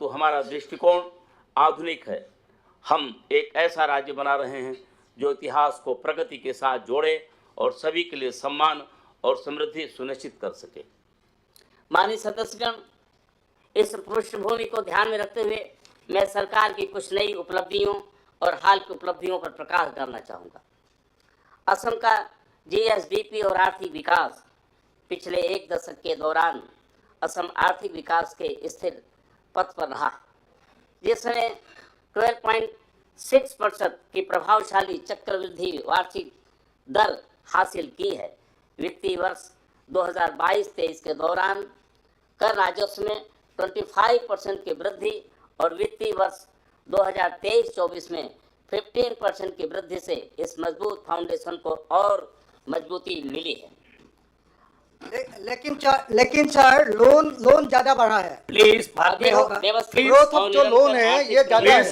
परंतु हमारा दृष्टिकोण आधुनिक है। हम एक ऐसा राज्य बना रहे हैं जो इतिहास को प्रगति के साथ जोड़े और सभी के लिए सम्मान और समृद्धि सुनिश्चित कर सके। माननीय सदस्यगण, इस पृष्ठभूमि को ध्यान में रखते हुए मैं सरकार की कुछ नई उपलब्धियों और हाल की उपलब्धियों पर प्रकाश डालना चाहूँगा। असम का जीएसडीपी और आर्थिक विकास पिछले एक दशक के दौरान असम आर्थिक विकास के स्थिर पथ पर रहा, जिसने 12.6% की प्रभावशाली चक्रवृद्धि वार्षिक दर हासिल की है। वित्तीय वर्ष 2022-23 के दौरान कर राजस्व में 25% की वृद्धि और वित्तीय वर्ष 2023-24 में 15% की वृद्धि से इस मजबूत फाउंडेशन को और मजबूती मिली है। लेकिन सर लोन ज्यादा बढ़ा है। प्लीज ग्रोथ ऑफ जो लोन है ये ज्यादा है।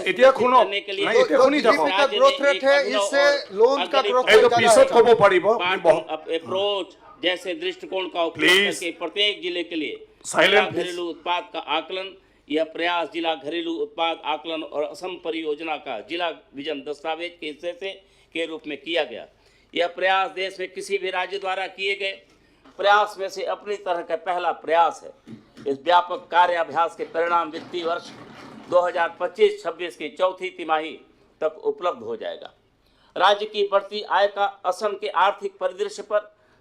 ग्रोथ रेट है, इससे लोन का ग्रोथ अप्रोच जैसे दृष्टिकोण का उपयोग करके प्रत्येक जिले के लिए घरेलू उत्पाद का आकलन, यह प्रयास जिला घरेलू उत्पाद आकलन और असम परियोजना का जिला विजन दस्तावेज के हिस्से के रूप में किया गया। यह प्रयास देश में किसी भी राज्य द्वारा किए गए प्रयास में से अपनी तरह का पहला प्रयास है। इस व्यापक कार्य अभ्यास के परिणाम वित्तीय वर्ष 2025-26 की चौथी तिमाही तक उपलब्ध हो जाएगा। राज्य की बढ़ती आय का असम के आर्थिक परिदृश्य पर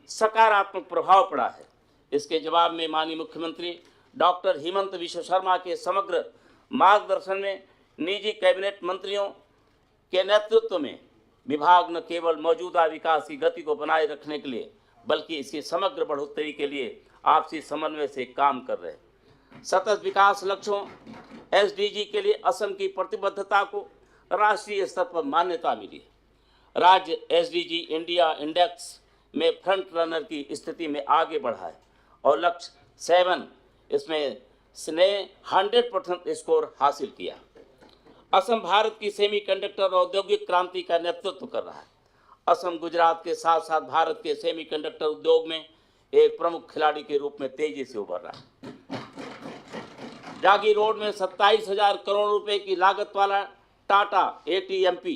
सकारात्मक प्रभाव पड़ा है। इसके जवाब में माननीय मुख्यमंत्री डॉक्टर हेमंत विश्व शर्मा के समग्र मार्गदर्शन में निजी कैबिनेट मंत्रियों के नेतृत्व में विभाग न केवल मौजूदा विकास की गति को बनाए रखने के लिए बल्कि इसकी समग्र बढ़ोतरी के लिए आपसी समन्वय से काम कर रहे हैं। सतत विकास लक्ष्यों एसडीजी के लिए असम की प्रतिबद्धता को राष्ट्रीय स्तर पर मान्यता मिली है। राज्य एसडीजी इंडिया इंडेक्स में फ्रंट रनर की स्थिति में आगे बढ़ा है और लक्ष्य 7 इसमें 100% स्कोर हासिल किया। असम भारत की सेमीकंडक्टर औद्योगिक क्रांति का नेतृत्व कर रहा है। असम गुजरात के साथ साथ भारत के सेमीकंडक्टर उद्योग में एक प्रमुख खिलाड़ी के रूप में तेजी से उभर रहा है। जागी रोड में 27,000 करोड़ रुपए की लागत वाला Tata ATMP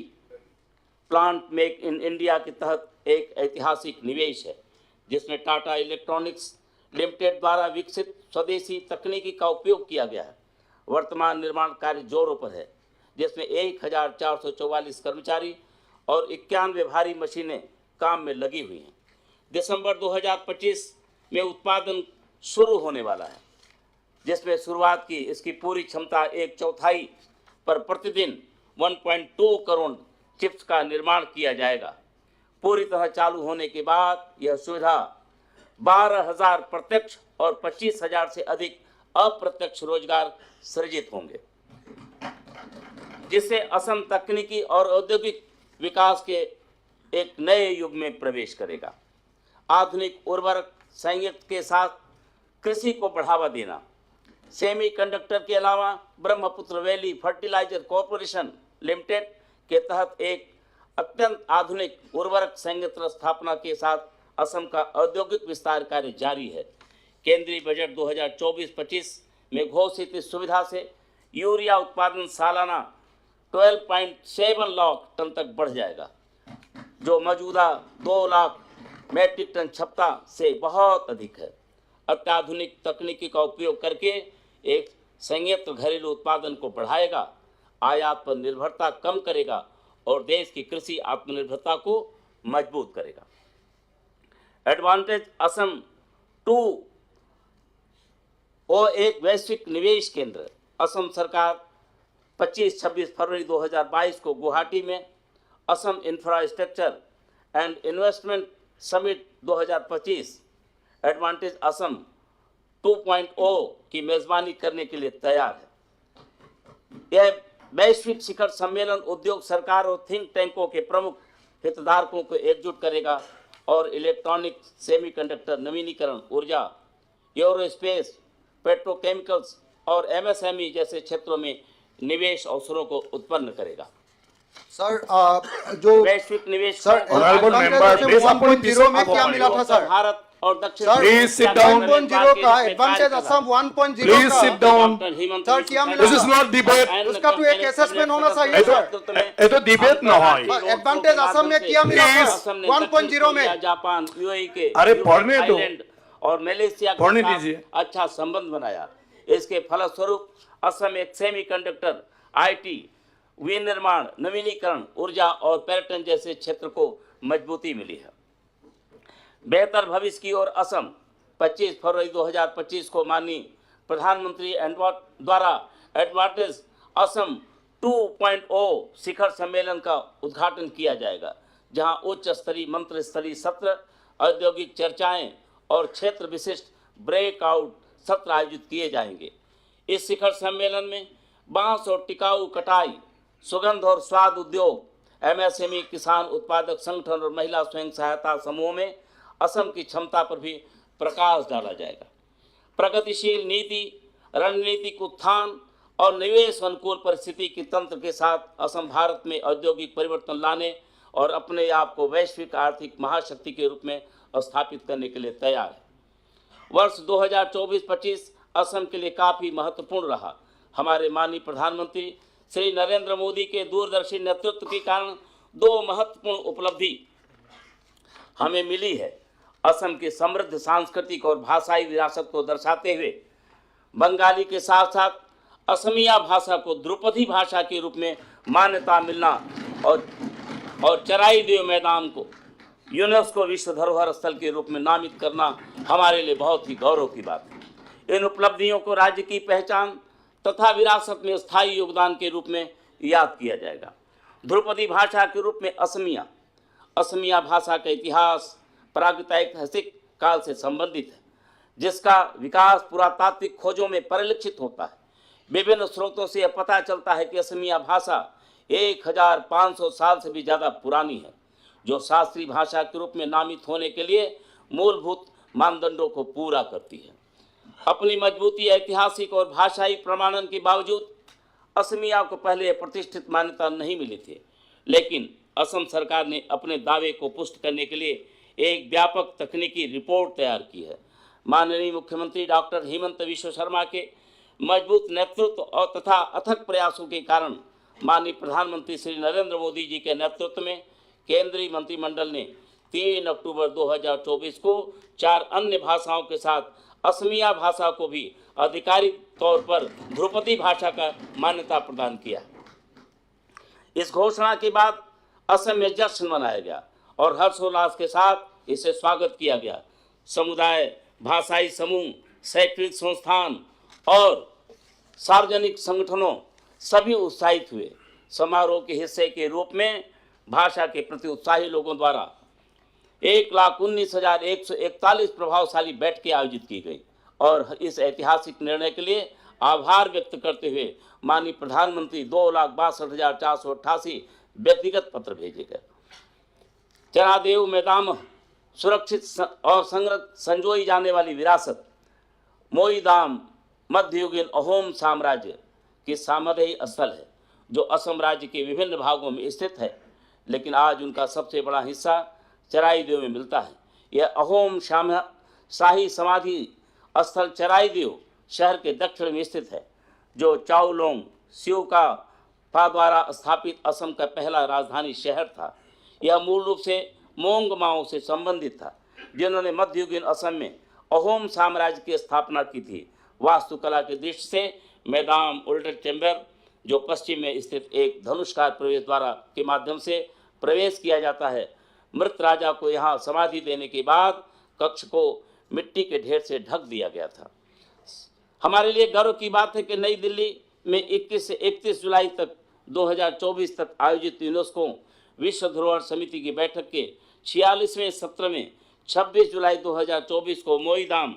plant make in India के तहत एक ऐतिहासिक निवेश है, जिसमें टाटा इलेक्ट्रॉनिक्स लिमिटेड द्वारा विकसित स्वदेशी तकनीकी का उपयोग किया गया है। वर्तमान निर्माण कार्य जोरों पर है, जिसमें 1444 कर्मचारी और 91 भारी मशीनें काम में लगी हुई हैं। दिसंबर 2025 में उत्पादन शुरू होने वाला है, जिसमें शुरुआत की इसकी पूरी क्षमता 1/4 पर प्रतिदिन 1.2 करोड़ चिप्स का निर्माण किया जाएगा। पूरी तरह चालू होने के बाद यह सुविधा 12,000 प्रत्यक्ष और 25,000 से अधिक अप्रत्यक्ष रोजगार सृजित होंगे, जिससे असम तकनीकी और औद्योगिक विकास के एक नए युग में प्रवेश करेगा। आधुनिक उर्वरक संयंत्र के साथ कृषि को बढ़ावा देना, सेमीकंडक्टर के अलावा Brahmaputra valley fertilizer corporation limited के तहत एक अत्यंत आधुनिक उर्वरक संयंत्र स्थापना के साथ असम का औद्योगिक विस्तार कार्य जारी है। केंद्रीय बजट 2024-25 में घोषित इस सुविधा से यूरिया उत्पादन सालाना 12.7 लाख टन तक बढ़ जाएगा, जो मौजूदा 2 लाख मैट्रिक टन क्षमता से बहुत अधिक है। अत्याधुनिक तकनीकी का उपयोग करके एक संयंत्र घरेलू उत्पादन को बढ़ाएगा, आयात पर निर्भरता कम करेगा और देश की कृषि आत्मनिर्भरता को मजबूत करेगा। एडवांटेज असम 2 और एक वैश्विक निवेश केंद्र। असम सरकार 25-26 फरवरी 2022 को गुवाहाटी में Assam infrastructure and investment summit 2025 advantage Assam 2.0 की मेजबानी करने के लिए तैयार है। यह वैश्विक शिखर सम्मेलन उद्योग, सरकार और थिंक टैंकों के प्रमुख हितधारकों को एकजुट करेगा और इलेक्ट्रॉनिक, सेमीकंडक्टर, नवीनीकरण ऊर्जा, एरोस्पेस, पेट्रोकेमिकल्स और एमएसएमई जैसे क्षेत्रों में निवेश अवसरों को उत्पन्न करेगा। सर जो वैश्विक निवेश सर में क्या मिला था सर? भारत और दक्षिण Sir, Please sit down. 1.0 का एडवांटेज असम 1.0 Please का sit down. Sir, क्या मिला? This is not debate. उसका तो एक assessment होना चाहिए, sir. ये तो debate ना हो। एडवांटेज असम में क्या मिला Please. 1.0 में? जापान, यूएई के, अरे पढ़ने दो। थाईलैंड और मलेशिया के पढ़ने साथ दीजिए। अच्छा संबंध बनाया। इसके फलस्वरूप असम एक सेमीकंडक्टर, आईटी, विनिर्माण, नवीनीकरण, ऊर्जा और पर्यटन जैसे क्षेत्र को मजबूती मिली है। बेहतर भविष्य की ओर असम 25 फरवरी 2025 को माननीय प्रधानमंत्री द्वारा एडवांटेज असम 2.0 शिखर सम्मेलन का उद्घाटन किया जाएगा, जहां उच्च स्तरीय मंत्र स्तरीय सत्र, औद्योगिक चर्चाएं और क्षेत्र विशिष्ट ब्रेकआउट सत्र आयोजित किए जाएंगे। इस शिखर सम्मेलन में बांस और टिकाऊ कटाई, सुगंध और स्वाद उद्योग, एमएसएमई, किसान उत्पादक संगठन और महिला स्वयं सहायता समूह में असम की क्षमता पर भी प्रकाश डाला जाएगा। प्रगतिशील नीति, रणनीतिक उत्थान और निवेश अनुकूल परिस्थिति के तंत्र के साथ असम भारत में औद्योगिक परिवर्तन लाने और अपने आप को वैश्विक आर्थिक महाशक्ति के रूप में स्थापित करने के लिए तैयार है। वर्ष 2024-25 असम के लिए काफ़ी महत्वपूर्ण रहा। हमारे माननीय प्रधानमंत्री श्री नरेंद्र मोदी के दूरदर्शी नेतृत्व के कारण दो महत्वपूर्ण उपलब्धि हमें मिली है। असम की समृद्ध सांस्कृतिक और भाषाई विरासत को दर्शाते हुए बंगाली के साथ साथ असमिया भाषा को ध्रुपदी भाषा के रूप में मान्यता मिलना और चराई देव मैदान को यूनेस्को विश्व धरोहर स्थल के रूप में नामित करना हमारे लिए बहुत ही गौरव की बात है। इन उपलब्धियों को राज्य की पहचान तथा विरासत में स्थायी योगदान के रूप में याद किया जाएगा। ध्रुपदी भाषा के रूप में असमिया भाषा का इतिहास प्रागैतिहासिक काल से संबंधित है, जिसका विकास पुरातात्विक खोजों में परिलक्षित होता है। विभिन्न स्रोतों से यह पता चलता है कि असमिया भाषा 1500 साल से भी ज़्यादा पुरानी है, जो शास्त्रीय भाषा के रूप में नामित होने के लिए मूलभूत मानदंडों को पूरा करती है। अपनी मजबूती ऐतिहासिक और भाषाई प्रमाणन के बावजूद असमिया को पहले प्रतिष्ठित मान्यता नहीं मिली थी, लेकिन असम सरकार ने अपने दावे को पुष्ट करने के लिए एक व्यापक तकनीकी रिपोर्ट तैयार की है। माननीय मुख्यमंत्री डॉक्टर हेमंत बिश्व शर्मा के मजबूत नेतृत्व और तथा अथक प्रयासों के कारण माननीय प्रधानमंत्री श्री नरेंद्र मोदी जी के नेतृत्व में केंद्रीय मंत्रिमंडल ने 3 अक्टूबर 2024 को 4 अन्य भाषाओं के साथ असमिया भाषा को भी आधिकारिक तौर पर ध्रुपदी भाषा का मान्यता प्रदान किया। इस घोषणा के बाद असम में जश्न मनाया गया और हर्षोल्लास के साथ इसे स्वागत किया गया। समुदाय, भाषाई समूह, शैक्षणिक संस्थान और सार्वजनिक संगठनों सभी उत्साहित हुए। समारोह के हिस्से के रूप में भाषा के प्रति उत्साही लोगों द्वारा 1,19,141 प्रभावशाली बैठकें आयोजित की गई और इस ऐतिहासिक निर्णय के लिए आभार व्यक्त करते हुए माननीय प्रधानमंत्री 2,62,488 व्यक्तिगत पत्र भेजे गए। चरादेव मैदान सुरक्षित और संजोई जाने वाली विरासत, मोईदाम मध्ययुगीन अहोम साम्राज्य की सामरिक स्थल है, जो असम राज्य के विभिन्न भागों में स्थित है, लेकिन आज उनका सबसे बड़ा हिस्सा चराईदेव में मिलता है। यह अहोम शाही समाधि स्थल चराईदेव शहर के दक्षिण में स्थित है, जो चाओलोंग सिउका द्वारा स्थापित असम का पहला राजधानी शहर था। यह मूल रूप से मोंगमाओं से संबंधित था, जिन्होंने मध्ययुगीन असम में अहोम साम्राज्य की स्थापना की थी। वास्तुकला की दृष्टि से मैदान ओल्डर चैम्बर, जो पश्चिम में स्थित एक धनुष्कार प्रवेश द्वारा के माध्यम से प्रवेश किया जाता है, मृत राजा को यहाँ समाधि देने के बाद कक्ष को मिट्टी के ढेर से ढक दिया गया था। हमारे लिए गर्व की बात है कि नई दिल्ली में 21 से 31 जुलाई तक 2024 तक आयोजित यूनेस्को विश्व धरोहर समिति की बैठक के 46वें सत्र में 26 जुलाई 2024 को मोईदाम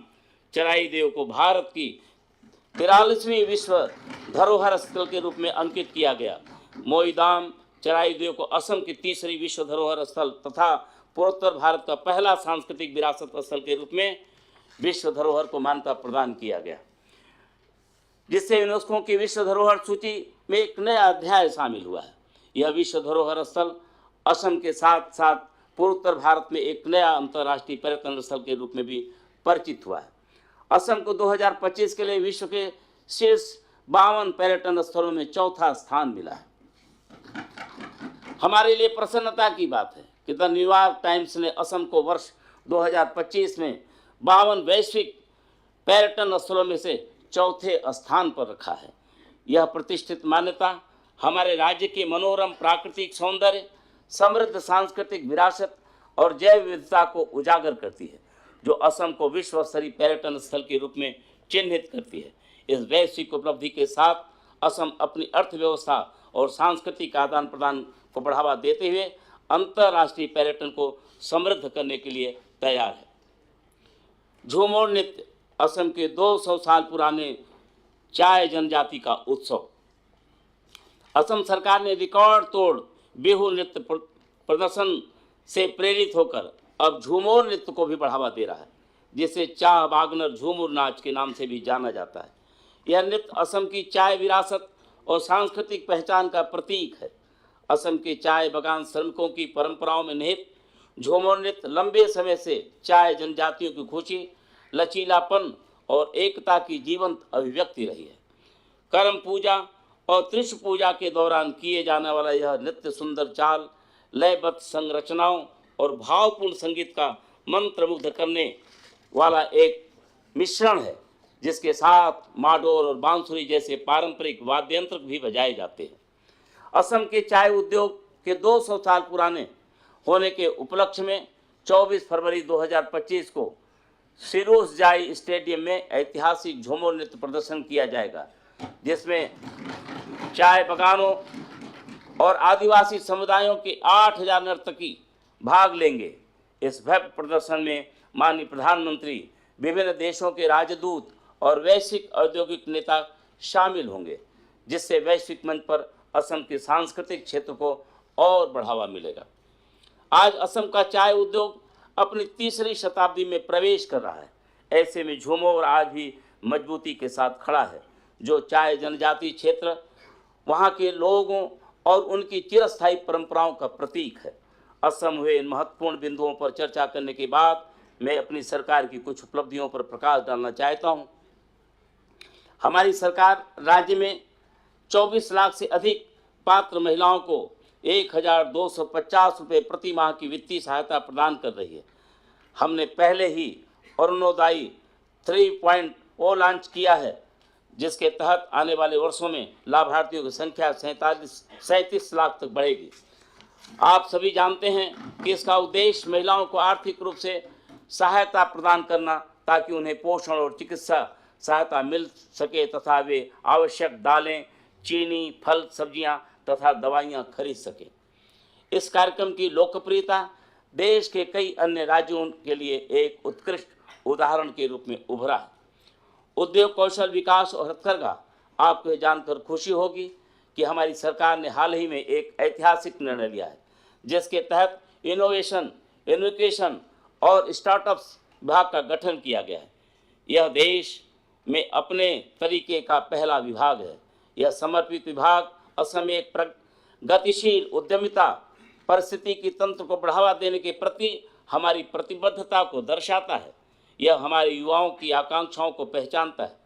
चराईदेव को भारत की 43वीं विश्व धरोहर स्थल के रूप में अंकित किया गया। मोईदाम चराईदेव को असम की 3री विश्व धरोहर स्थल तथा पूर्वोत्तर भारत का पहला सांस्कृतिक विरासत स्थल के रूप में विश्व धरोहर को मान्यता प्रदान किया गया, जिससे यूनेस्को की विश्व धरोहर सूची में एक नया अध्याय शामिल हुआ है। यह विश्व धरोहर स्थल असम के साथ साथ पूर्वोत्तर भारत में एक नया अंतर्राष्ट्रीय पर्यटन स्थल के रूप में भी परिचित हुआ है। असम को 2025 के लिए विश्व के शीर्ष 52 पर्यटन स्थलों में चौथा स्थान मिला है। हमारे लिए प्रसन्नता की बात है कि द न्यूयॉर्क टाइम्स ने असम को वर्ष 2025 में 52 वैश्विक पर्यटन स्थलों में से चौथे स्थान पर रखा है। यह प्रतिष्ठित मान्यता हमारे राज्य के मनोरम प्राकृतिक सौंदर्य, समृद्ध सांस्कृतिक विरासत और जैव विविधता को उजागर करती है, जो असम को विश्व स्तरीय पर्यटन स्थल के रूप में चिन्हित करती है। इस वैश्विक उपलब्धि के साथ असम अपनी अर्थव्यवस्था और सांस्कृतिक आदान प्रदान को बढ़ावा देते हुए अंतर्राष्ट्रीय पर्यटन को समृद्ध करने के लिए तैयार है। झूमर नृत्य असम के 200 साल पुराने चाय जनजाति का उत्सव। असम सरकार ने रिकॉर्ड तोड़ बिहू नृत्य प्रदर्शन से प्रेरित होकर अब झूमर नृत्य को भी बढ़ावा दे रहा है, जिसे चाह बागनर झूमर नाच के नाम से भी जाना जाता है। यह नृत्य असम की चाय विरासत और सांस्कृतिक पहचान का प्रतीक है। असम के चाय बागान श्रमिकों की परंपराओं में निहित झूमर नृत्य लंबे समय से चाय जनजातियों की खुशी, लचीलापन और एकता की जीवंत अभिव्यक्ति रही है। करम पूजा और त्रिश पूजा के दौरान किए जाने वाला यह नृत्य सुंदर चाल, लयबद्ध संरचनाओं और भावपूर्ण संगीत का मंत्रमुग्ध करने वाला एक मिश्रण है, जिसके साथ माडोल और बांसुरी जैसे पारंपरिक वाद्य यंत्र भी बजाए जाते हैं। असम के चाय उद्योग के 200 साल पुराने होने के उपलक्ष्य में 24 फरवरी 2025 को सिरोसजाई स्टेडियम में ऐतिहासिक झूमर नृत्य प्रदर्शन किया जाएगा, जिसमें चाय बागानों और आदिवासी समुदायों के 8000 नर्तकी भाग लेंगे। इस भव्य प्रदर्शन में माननीय प्रधानमंत्री, विभिन्न देशों के राजदूत और वैश्विक औद्योगिक नेता शामिल होंगे, जिससे वैश्विक मंच पर असम के सांस्कृतिक क्षेत्र को और बढ़ावा मिलेगा। आज असम का चाय उद्योग अपनी तीसरी शताब्दी में प्रवेश कर रहा है। ऐसे में झूमर आज भी मजबूती के साथ खड़ा है, जो चाय जनजाति क्षेत्र, वहाँ के लोगों और उनकी चिरस्थायी परंपराओं का प्रतीक है। असम हुए इन महत्वपूर्ण बिंदुओं पर चर्चा करने के बाद मैं अपनी सरकार की कुछ उपलब्धियों पर प्रकाश डालना चाहता हूँ। हमारी सरकार राज्य में 24 लाख से अधिक पात्र महिलाओं को 1250 रुपये प्रति माह की वित्तीय सहायता प्रदान कर रही है। हमने पहले ही अरुणोदय 3.0 लॉन्च किया है, जिसके तहत आने वाले वर्षों में लाभार्थियों की संख्या 37 लाख तक बढ़ेगी। आप सभी जानते हैं कि इसका उद्देश्य महिलाओं को आर्थिक रूप से सहायता प्रदान करना, ताकि उन्हें पोषण और चिकित्सा सहायता मिल सके तथा वे आवश्यक दालें, चीनी, फल, सब्जियां तथा दवाइयां खरीद सकें। इस कार्यक्रम की लोकप्रियता देश के कई अन्य राज्यों के लिए एक उत्कृष्ट उदाहरण के रूप में उभरा है। उद्योग, कौशल विकास और हथकरघा, आपको जानकर खुशी होगी कि हमारी सरकार ने हाल ही में एक ऐतिहासिक निर्णय लिया है, जिसके तहत इनोवेशन, एजुकेशन और स्टार्टअप्स विभाग का गठन किया गया है। यह देश में अपने तरीके का पहला विभाग है। यह समर्पित विभाग असम में एक गतिशील उद्यमिता परिस्थितिकी तंत्र को बढ़ावा देने के प्रति हमारी प्रतिबद्धता को दर्शाता है। यह हमारे युवाओं की आकांक्षाओं को पहचानता है,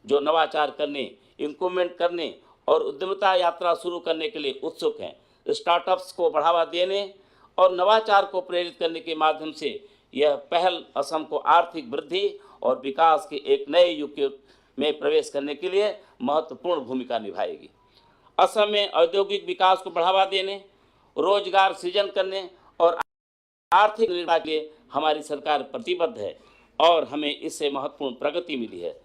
जो नवाचार करने, इंक्रीमेंट करने और उद्यमिता यात्रा शुरू करने के लिए उत्सुक हैं। स्टार्टअप्स को बढ़ावा देने और नवाचार को प्रेरित करने के माध्यम से यह पहल असम को आर्थिक वृद्धि और विकास के एक नए युग में प्रवेश करने के लिए महत्वपूर्ण भूमिका निभाएगी। असम में औद्योगिक विकास को बढ़ावा देने, रोजगार सृजन करने और आर्थिक निर्माण के लिए हमारी सरकार प्रतिबद्ध है और हमें इससे महत्वपूर्ण प्रगति मिली है।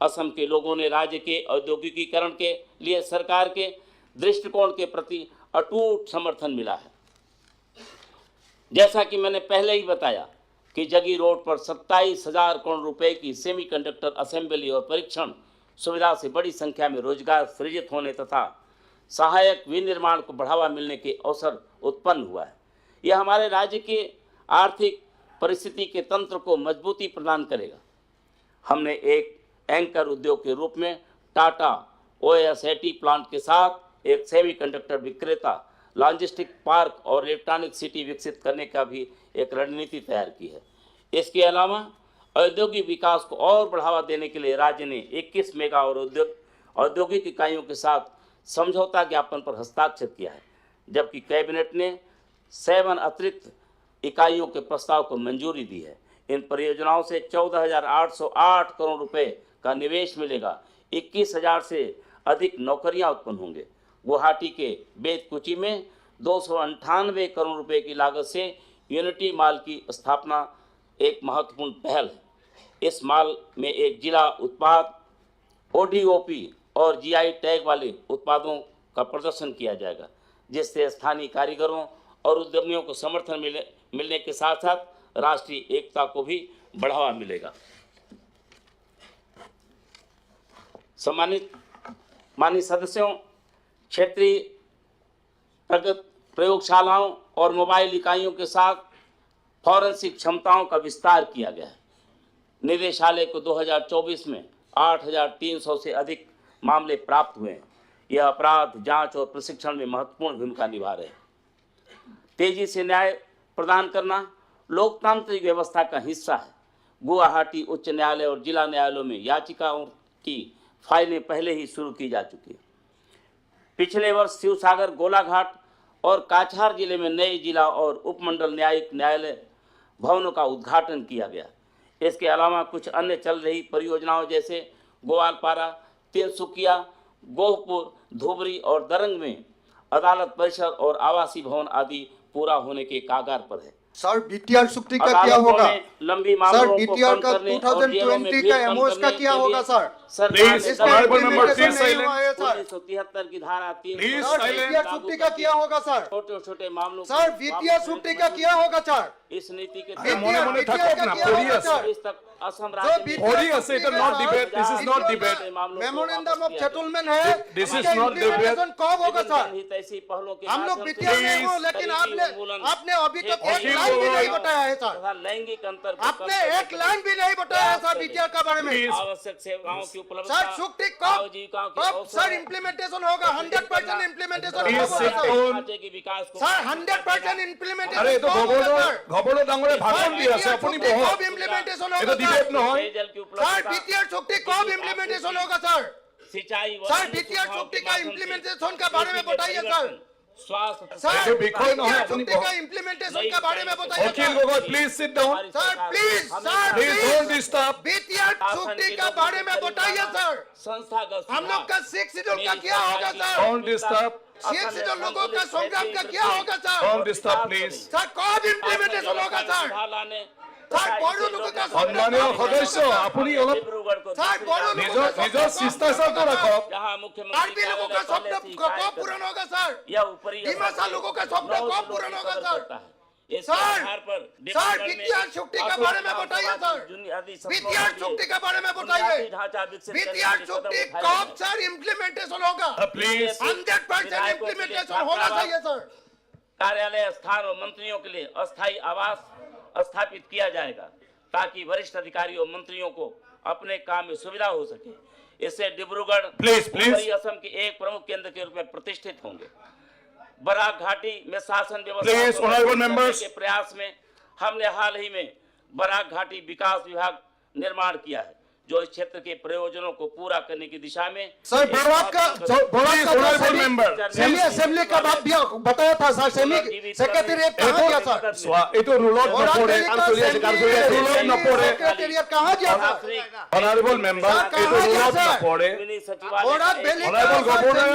असम के लोगों ने राज्य के औद्योगिकीकरण के लिए सरकार के दृष्टिकोण के प्रति अटूट समर्थन मिला है। जैसा कि मैंने पहले ही बताया कि जगी रोड पर 27,000 करोड़ रुपए की सेमीकंडक्टर असेंबली और परीक्षण सुविधा से बड़ी संख्या में रोजगार सृजित होने तथा सहायक विनिर्माण को बढ़ावा मिलने के अवसर उत्पन्न हुआ है। यह हमारे राज्य के आर्थिक परिस्थिति के तंत्र को मजबूती प्रदान करेगा। हमने एक एंकर उद्योग के रूप में टाटा OSAT प्लांट के साथ एक सेमीकंडक्टर विक्रेता लॉजिस्टिक पार्क और इलेक्ट्रॉनिक सिटी विकसित करने का भी एक रणनीति तैयार की है। इसके अलावा औद्योगिक विकास को और बढ़ावा देने के लिए राज्य ने 21 मेगा और औद्योगिक इकाइयों के साथ समझौता ज्ञापन पर हस्ताक्षर किया है, जबकि कैबिनेट ने 7 अतिरिक्त इकाइयों के प्रस्ताव को मंजूरी दी है। इन परियोजनाओं से 14,808 करोड़ रुपए का निवेश मिलेगा, 21,000 से अधिक नौकरियां उत्पन्न होंगे। गुवाहाटी के बेतकुची में 298 करोड़ रुपए की लागत से यूनिटी मॉल की स्थापना एक महत्वपूर्ण पहल है। इस मॉल में एक जिला उत्पाद, ODOP और GI टैग वाले उत्पादों का प्रदर्शन किया जाएगा, जिससे स्थानीय कारीगरों और उद्यमियों को समर्थन मिलने के साथ साथ राष्ट्रीय एकता को भी बढ़ावा मिलेगा। सम्मानित माननीय सदस्यों, क्षेत्रीय प्रयोगशालाओं और मोबाइल इकाइयों के साथ फॉरेंसिक क्षमताओं का विस्तार किया गया है। निदेशालय को 2024 में 8,300 से अधिक मामले प्राप्त हुए हैं। यह अपराध जांच और प्रशिक्षण में महत्वपूर्ण भूमिका निभा रहे हैं। तेजी से न्याय प्रदान करना लोकतांत्रिक व्यवस्था का हिस्सा है। गुवाहाटी उच्च न्यायालय और जिला न्यायालयों में याचिकाओं की फाइलें पहले ही शुरू की जा चुकी है। पिछले वर्ष शिवसागर, गोलाघाट और काछार जिले में नए जिला और उपमंडल न्यायिक न्यायालय भवनों का उद्घाटन किया गया। इसके अलावा कुछ अन्य चल रही परियोजनाओं जैसे ग्वालपारा, तिनसुकिया, गोहपुर, धुबरी और दरंग में अदालत परिसर और आवासीय भवन आदि पूरा होने के कागार पर है। सर BTR सुक्ति का क्या होगा? लंबी सर मामलों को BTR कम का करने और जेलों में 2020 भीड़ का कम MOS का करने क्या के होगा लिए सर? सरकार Please, ने honorable member, please नहीं silent. हुआ है सर। 1973 की धारा 3 Please सर silent. BTR सुक्ति का क्या होगा सर? छोटे छोटे मामलों सर BTR सुक्ति का क्या होगा सर? इस नीति के अरे मोने मोने BTR थको का ना, क्या होगा पढ़िए सर? इस तक असम जो राज्य में BTR Hold it, सुक्ति it is का not sir, debate. This is not BTR का debate. मेमोरेंडम ऑफ सेटलमेंट है। This is उसका not debate. implementation कब होगा सर? ऐसी पहलों के हम लोग माध्यम से BTR में हो, Please. लेकिन आपने अभी तक एक अखिल लाइन भी बोलो। नहीं बताया है सर। तथा लैंगिक अंतर को आपने कम एक लाइन भी नहीं बताया है सर BTR का बारे में। Please. आवश्यक सेवाओं की उपलब्धता, सर सुक्ति कब आजीविकाओं के कब अवसर, सर इम्प्लीमेंटेशन होगा? 100% इम्प्लीमेंटेशन Please कब sit होगा सर? down. ढांचे के विकास को सर 100% इम्प्लीमेंटेशन আরে এটো कब होगा सर? গবড় ডাঙরে ভাষণ দি আছে আপুনি বহক कब इम्प्लीमेंटेशन এটো होगा ডিবেট सर? নহয় पेयजल की सर उपलब्धता, BTR सुक्ति कब इम्प्लीमेंटेशन होगा सर? सिंचाई व सर अन्य BTR सुविधाओं सुक्ति के का माध्यम से इम्प्लीमेंटेशन के बारे में बताइए सर। स्वास्थ्य तथा सर ऐसे बिखोई न हो, BTR अपनी सुक्ति का बहुत- इम्प्लीमेंटेशन के बारे में बताइए Akhil sir. Gogoi please sit down हमारी सर सरकार प्लीज हमेशा sir please don't please disturb BTR सुक्ति के बारे में बताइए सर। संस्थागत हम लोग का 6 शेड्यूल का क्या होगा सर? डोंट डिस्टर्ब 6 शेड्यूल लोगों का संग्राम का क्या होगा sir? Don't disturb please sir कब इम्प्लीमेंटेशन होगा सर? सर बड़ो लोगों का সম্মানীয় সদস্য আপুনি অলপ सर बड़ो लोगों নিজৰ का নিজৰ শিষ্টাচাৰটো ৰাখক जहाँ मुख्यमंत्री आरबी लोगों का स्वप्न कब पूरा होगा सर? या ऊपरी दिमासा लोगों का स्वप्न कब पूरा होगा सर? इस सर, आधार पर सर BTR सुक्ति के बारे में बताइए सर। BTR सुक्ति के बारे में बताइए। BTR सुक्ति कब सर इम्प्लीमेंटेशन होगा? प्लीज 100% इम्प्लीमेंटेशन होना चाहिए सर। कार्यालय स्थान और मंत्रियों के लिए अस्थायी आवास स्थापित किया जाएगा, ताकि वरिष्ठ अधिकारियों और मंत्रियों को अपने काम में सुविधा हो सके। इससे डिब्रूगढ़ Please, please. उत्तरी असम के एक प्रमुख केंद्र के रूप में प्रतिष्ठित होंगे। बराक घाटी में शासन व्यवस्था Please, को honorable मजबूत करने members. के प्रयास में हमने हाल ही में बराक घाटी विकास विभाग निर्माण किया है, जो इस क्षेत्र के प्रयोजनों को पूरा करने की दिशा में सर बराक का Please, honorable member. Semi assembly का बात भी बताया था सर। सेमी सेक्रेटेरिएट कहाँ गया सर? এইটো ৰুলত নপৰে ৰুলত নপৰে सेक्रेटेरिएट कहाँ गया सर? অনারেবল মেম্বার এইটো ৰুলত নপৰে मिनी सचिवालय बराक के वैली অনারেবল का গভৰ্ণৰ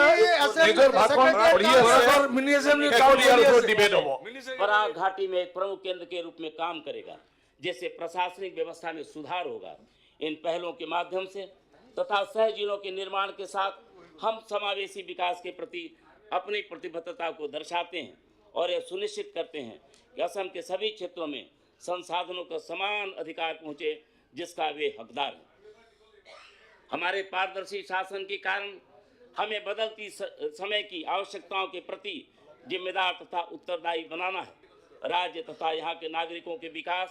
নিজৰ ভাষণ কৰি আছে মিনি এসেম্বলি কাউন্সিলৰ ডিবেট হ'ব बराक घाटी में एक प्रमुख केंद्र के रूप में काम करेगा, जिससे प्रशासनिक व्यवस्था में सुधार होगा। इन पहलों के माध्यम से तथा सह जिलों के निर्माण के साथ हम समावेशी विकास के प्रति अपनी प्रतिबद्धता को दर्शाते हैं और यह सुनिश्चित करते हैं कि असम के सभी क्षेत्रों में संसाधनों का समान अधिकार पहुंचे, जिसका वे हकदार हैं। हमारे पारदर्शी शासन के कारण हमें बदलती समय की आवश्यकताओं के प्रति जिम्मेदार तथा उत्तरदायी बनाना है। राज्य तथा यहाँ के नागरिकों के विकास,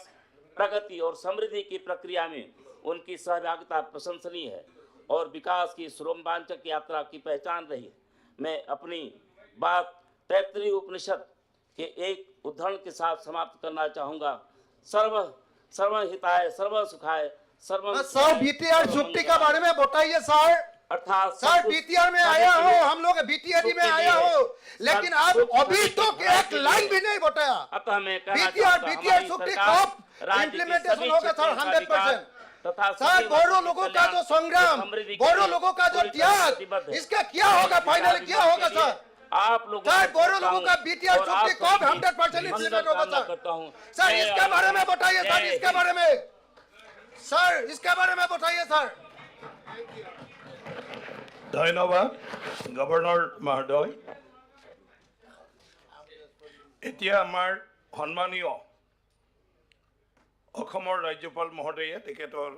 प्रगति और समृद्धि की प्रक्रिया में उनकी सहभागिता प्रशंसनीय है और विकास की रोमांचक यात्रा की पहचान रही है। मैं अपनी बात तैत्तिरीय उपनिषद के एक उद्धरण के साथ समाप्त करना चाहूंगा। सर्व हिताय सर्व सुखाय सर्व। सर बीटीआर छुट्टी के बारे में बताइए सर। अर्थात सर बीटीआर में आया हो, हम लोग बीटीआर में आया हो, लेकिन आप अभी तो एक लाइन भी नहीं बताया। अतः मैं बीटीआर छुट्टी कब इम्प्लीमेंटेशन होगा सर? 100%। सर बोरो लोगों का जो संग्राम, बोरो लोगों का जो त्याग, इसका क्या होगा? फाइनल क्या होगा सर? आप लोग सर बोरो लोगों का बीटीआर छुट्टी कब 100% इम्प्लीमेंट होगा सर? सर इसके बारे में बताइए सर, इसके बारे में सर, इसके बारे में बताइए सर। ধন্যবাদ গভৰ্ণৰ মহোদয়। এতিয়া আমাৰ সন্মানীয় অসমৰ ৰাজ্যপাল মহোদয়ে তেখেতৰ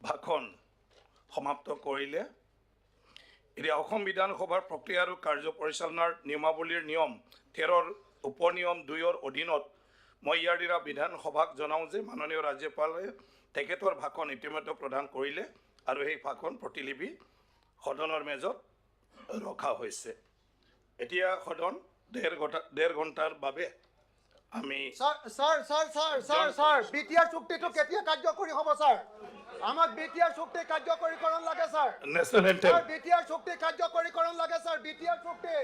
ভাষণ সমাপ্ত কৰিলে। এতিয়া অসম বিধানসভাৰ প্ৰক্ৰিয়া আৰু কাৰ্য পৰিচালনাৰ নিয়মাৱলীৰ নিয়ম 13ৰ উপনিয়ম 2ৰ অধীনত মই ইয়াৰ দ্বাৰা বিধানসভাক জনাওঁ যে মাননীয় ৰাজ্যপালে তেখেতৰ ভাষণ ইতিমধ্যে প্ৰদান কৰিলে আৰু সেই ভাষণ প্ৰতিলিপি সদনৰ মেজত ৰখা হৈছে। এতিয়া সদন ডেৰ ঘণ্টাৰ বাবে আমি স্যার বিটিআর চুক্তিটো কেতিয়া কাৰ্যকৰী হ'ব স্যাৰ? আমাক বিটিআর চুক্তি কাৰ্যকৰীকৰণ লাগে sir. National anthem sir BTR চুক্তি কাৰ্যকৰীকৰণ লাগে স্যার, বিটিআর চুক্তি।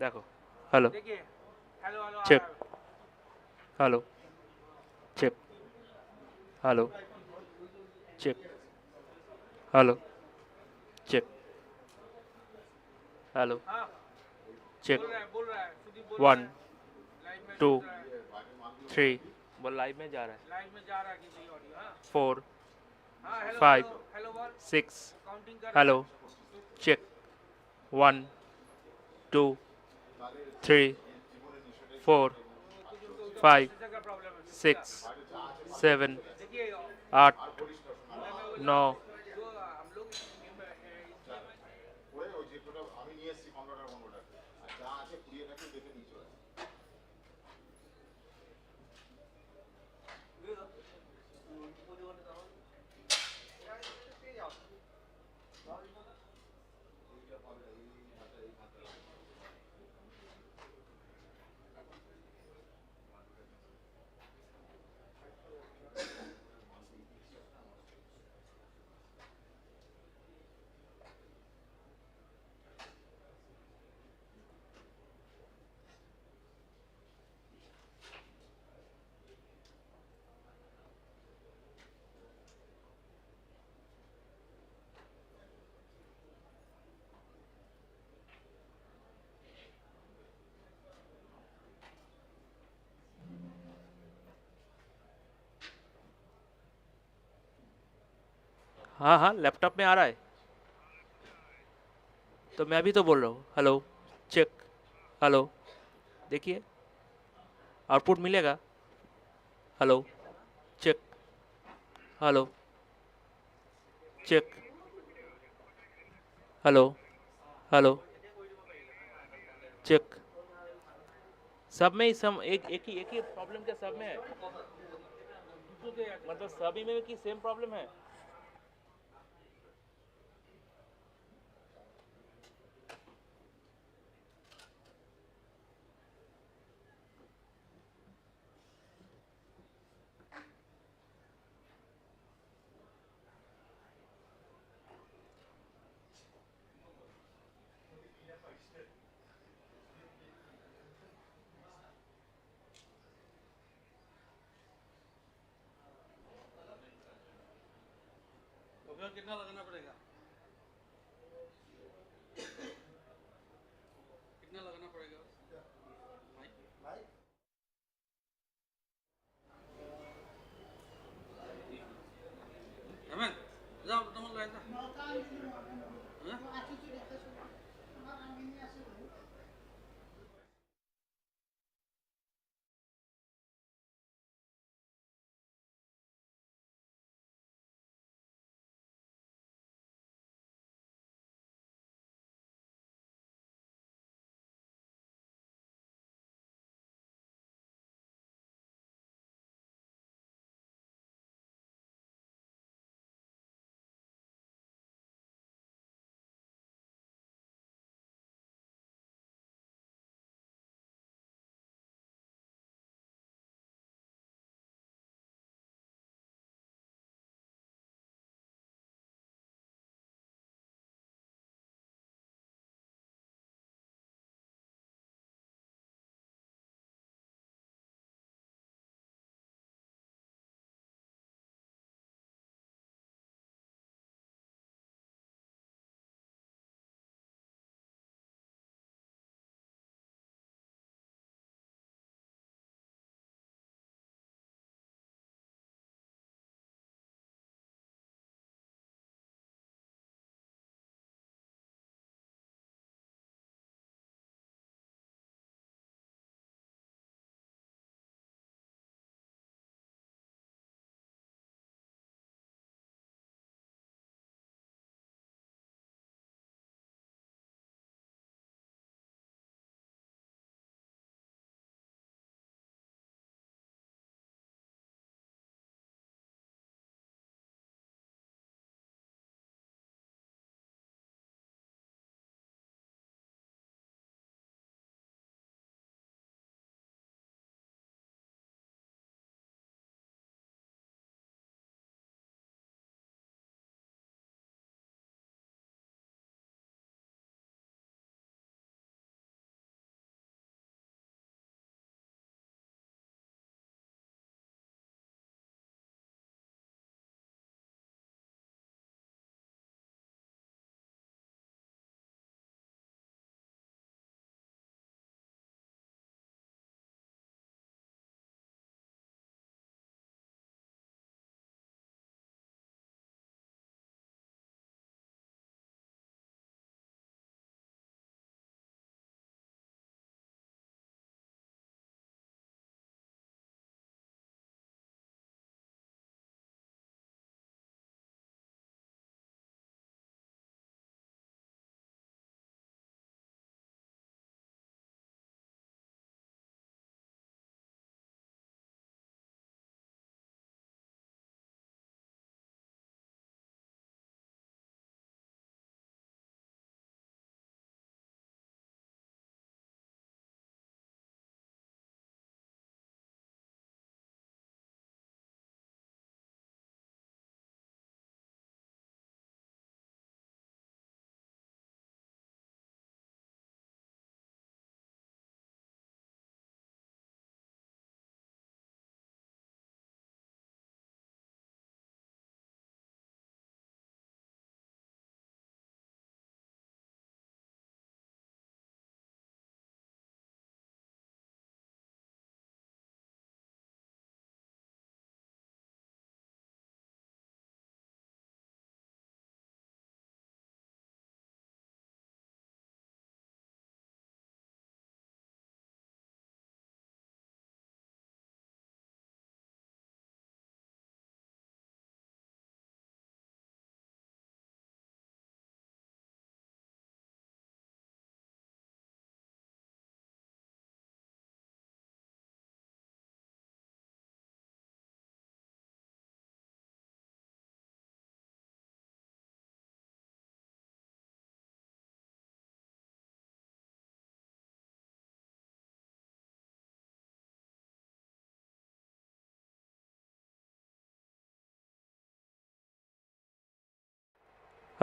देखो hello check hello check hello check hello check hello check 1 2 3 बोल लाइव में जा रहा है 4 5 6 हेलो चेक 1 2 3 4 5 6 7 8 9 हाँ हाँ लैपटॉप में आ रहा है तो मैं भी तो बोल रहा हूँ हेलो चेक हेलो देखिए आउटपुट मिलेगा hello check hello check hello hello check सब में ही सम एक ही प्रॉब्लम क्या सब में है मतलब सभी में की सेम प्रॉब्लम है कितना लगाना पड़ेगा कितना लगाना पड़ेगा हेमंत जाओ तुम लोग ऐसा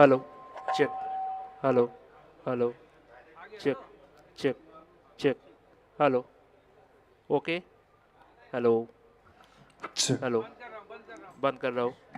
hello check hello hello check check check hello okay hello hello बंद कर रहा हूँ